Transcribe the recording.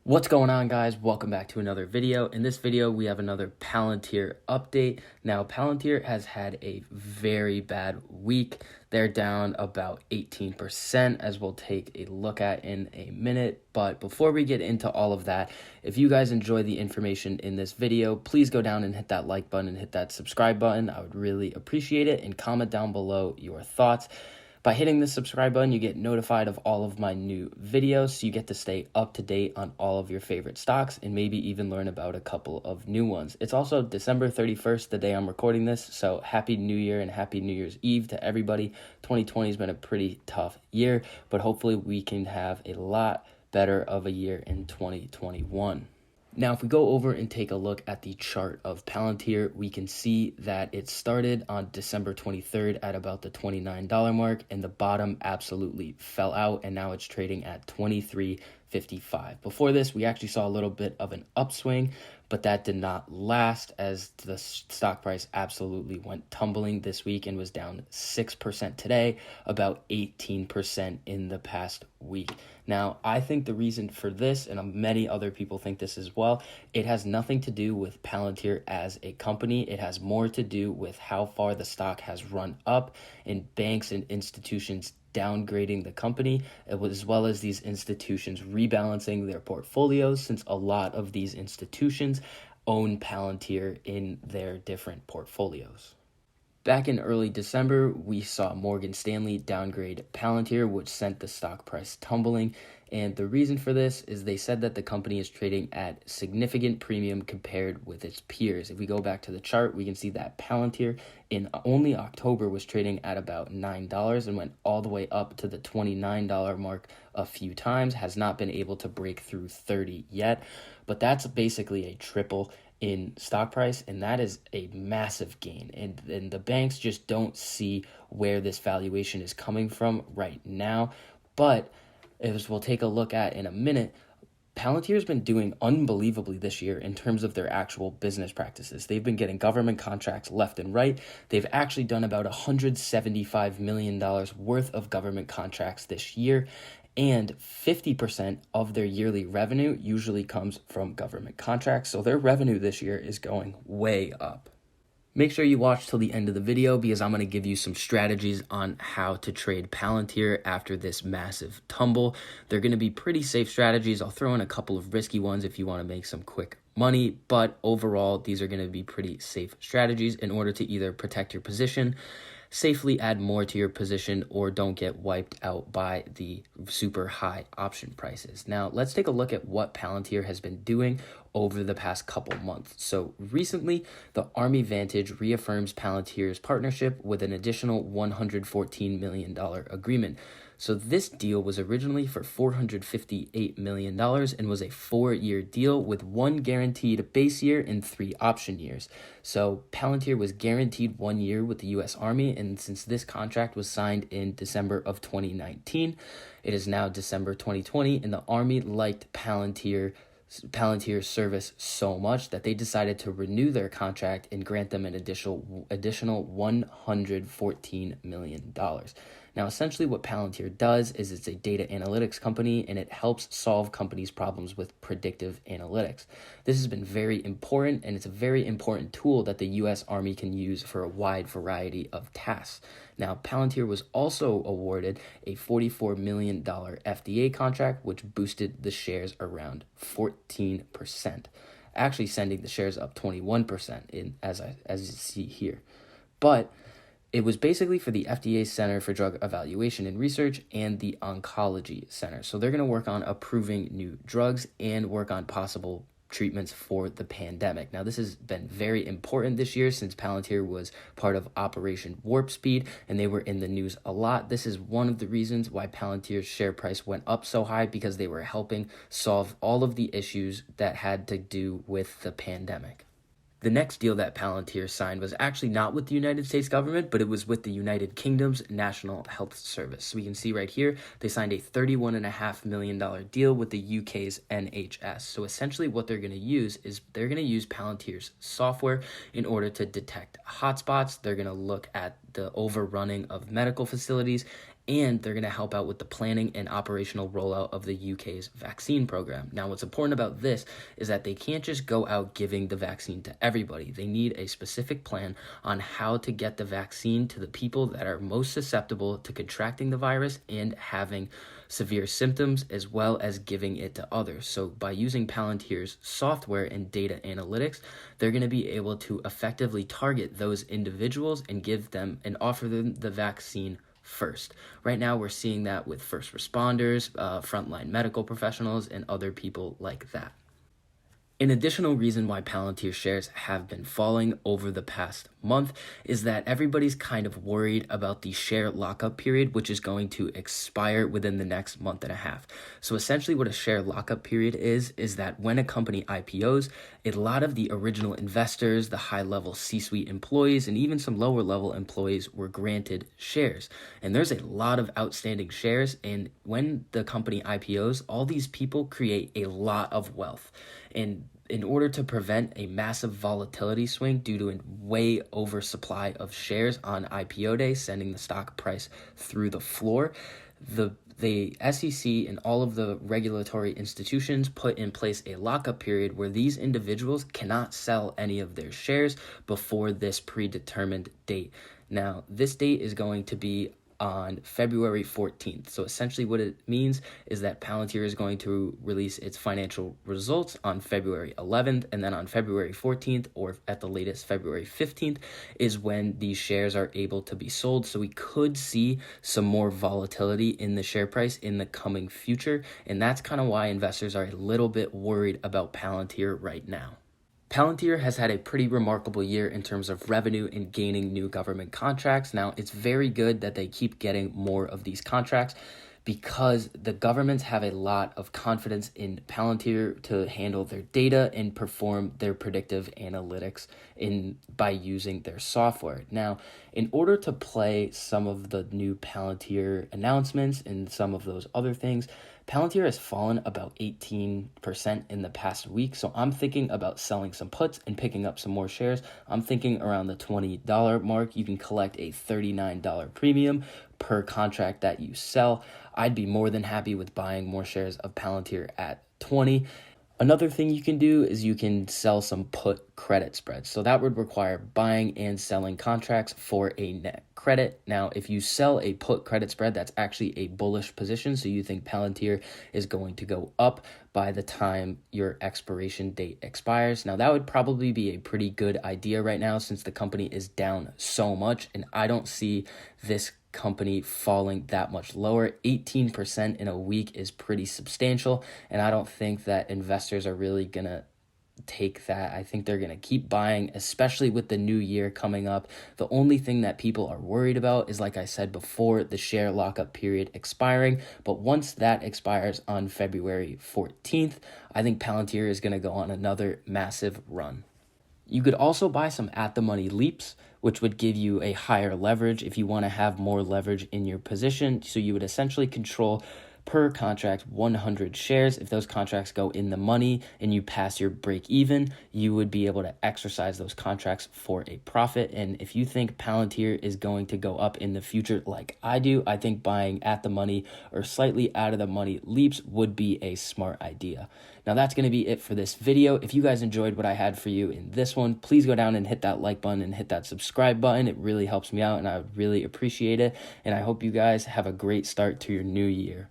What's going on, guys? Welcome back to another video. In this video, we have another Palantir update. Now, Palantir has had a very bad week. They're down about 18%, as we'll take a look at in a minute. But before we get into all of that, if you guys enjoy the information in this video, please go down and hit that like button and hit that subscribe button. I would really appreciate it, and comment down below your thoughts. By hitting the subscribe button, you get notified of all of my new videos, so you get to stay up to date on all of your favorite stocks and maybe even learn about a couple of new ones. It's also December 31st, the day I'm recording this, so Happy New Year and Happy New Year's Eve to everybody. 2020 has been a pretty tough year, but hopefully we can have a lot better of a year in 2021. Now, if we go over and take a look at the chart of Palantir, we can see that it started on December 23rd at about the $29 mark, and the bottom absolutely fell out, and now it's trading at $23.55. Before this, we actually saw a little bit of an upswing, but that did not last as the stock price absolutely went tumbling this week and was down 6% today, about 18% in the past week. Now, I think the reason for this, and many other people think this as well, it has nothing to do with Palantir as a company. It has more to do with how far the stock has run up, and banks and institutions downgrading the company, as well as these institutions rebalancing their portfolios, since a lot of these institutions own Palantir in their different portfolios. Back in early December, we saw Morgan Stanley downgrade Palantir, which sent the stock price tumbling. And the reason for this is they said that the company is trading at significant premium compared with its peers. If we go back to the chart, we can see that Palantir in only October was trading at about $9 and went all the way up to the $29 mark a few times, has not been able to break through 30 yet. But that's basically a triple in stock price, and that is a massive gain, and the banks just don't see where this valuation is coming from right now. But as we'll take a look at in a minute, Palantir has been doing unbelievably this year in terms of their actual business practices. They've been getting government contracts left and right. They've actually done about $175 million worth of government contracts this year, and 50% of their yearly revenue usually comes from government contracts. So their revenue this year is going way up. Make sure you watch till the end of the video, because I'm going to give you some strategies on how to trade Palantir after this massive tumble. They're going to be pretty safe strategies. I'll throw in a couple of risky ones if you want to make some quick money, but overall, these are going to be pretty safe strategies in order to either protect your position, safely add more to your position, or don't get wiped out by the super high option prices. Now, let's take a look at what Palantir has been doing over the past couple months. So recently, the Army Vantage reaffirms Palantir's partnership with an additional $114 million agreement. So this deal was originally for $458 million and was a 4-year deal with 1 guaranteed base year and 3 option years. So Palantir was guaranteed 1 year with the U.S. Army, and since this contract was signed in December of 2019, it is now December 2020, and the Army liked Palantir's service so much that they decided to renew their contract and grant them an additional $114 million. Now, essentially what Palantir does is it's a data analytics company, and it helps solve companies' problems with predictive analytics. This has been very important, and it's a very important tool that the U.S. Army can use for a wide variety of tasks. Now, Palantir was also awarded a $44 million FDA contract, which boosted the shares around 14%, actually sending the shares up 21% as you see here. But it was basically for the FDA Center for Drug Evaluation and Research and the Oncology Center. So they're going to work on approving new drugs and work on possible treatments for the pandemic. Now, this has been very important this year since Palantir was part of Operation Warp Speed, and they were in the news a lot. This is one of the reasons why Palantir's share price went up so high, because they were helping solve all of the issues that had to do with the pandemic. The next deal that Palantir signed was actually not with the United States government, but it was with the United Kingdom's National Health Service. So we can see right here, they signed a $31.5 million deal with the UK's NHS. So essentially what they're going to use is they're going to use Palantir's software in order to detect hotspots. They're going to look at the overrunning of medical facilities and they're going to help out with the planning and operational rollout of the UK's vaccine program. Now, what's important about this is that they can't just go out giving the vaccine to everybody. They need a specific plan on how to get the vaccine to the people that are most susceptible to contracting the virus and having severe symptoms, as well as giving it to others. So by using Palantir's software and data analytics, they're going to be able to effectively target those individuals and give them and offer them the vaccine first. Right now, we're seeing that with first responders, frontline medical professionals, and other people like that. An additional reason why Palantir shares have been falling over the past month is that everybody's kind of worried about the share lockup period, which is going to expire within the next month and a half. So essentially what a share lockup period is that when a company IPOs, a lot of the original investors, the high-level C-suite employees, and even some lower-level employees were granted shares. And there's a lot of outstanding shares, and when the company IPOs, all these people create a lot of wealth. And in order to prevent a massive volatility swing due to a way oversupply of shares on IPO day, sending the stock price through the floor, the SEC and all of the regulatory institutions put in place a lockup period where these individuals cannot sell any of their shares before this predetermined date. Now, this date is going to be on February 14th. So essentially what it means is that Palantir is going to release its financial results on February 11th, and then on February 14th, or at the latest February 15th, is when these shares are able to be sold. So we could see some more volatility in the share price in the coming future, and that's kind of why investors are a little bit worried about Palantir right now. Palantir has had a pretty remarkable year in terms of revenue and gaining new government contracts. Now, it's very good that they keep getting more of these contracts because the governments have a lot of confidence in Palantir to handle their data and perform their predictive analytics by using their software. Now, in order to play some of the new Palantir announcements and some of those other things, Palantir has fallen about 18% in the past week, so I'm thinking about selling some puts and picking up some more shares. I'm thinking around the $20 mark. You can collect a $39 premium per contract that you sell. I'd be more than happy with buying more shares of Palantir at 20. Another thing you can do is you can sell some put credit spreads. So that would require buying and selling contracts for a net credit. Now, if you sell a put credit spread, that's actually a bullish position. So you think Palantir is going to go up by the time your expiration date expires. Now, that would probably be a pretty good idea right now since the company is down so much, and I don't see this company falling that much lower. 18% in a week is pretty substantial, and I don't think that investors are really gonna take that. I think they're gonna keep buying, especially with the new year coming up. The only thing that people are worried about is, like I said before, the share lockup period expiring. But once that expires on February 14th, I think Palantir is gonna go on another massive run. You could also buy some at-the-money leaps, which would give you a higher leverage if you want to have more leverage in your position. So you would essentially control per contract 100 shares. If those contracts go in the money and you pass your break even, you would be able to exercise those contracts for a profit. And if you think Palantir is going to go up in the future like I do, I think buying at the money or slightly out of the money leaps would be a smart idea. Now that's going to be it for this video. If you guys enjoyed what I had for you in this one, please go down and hit that like button and hit that subscribe button. It really helps me out and I would really appreciate it. And I hope you guys have a great start to your new year.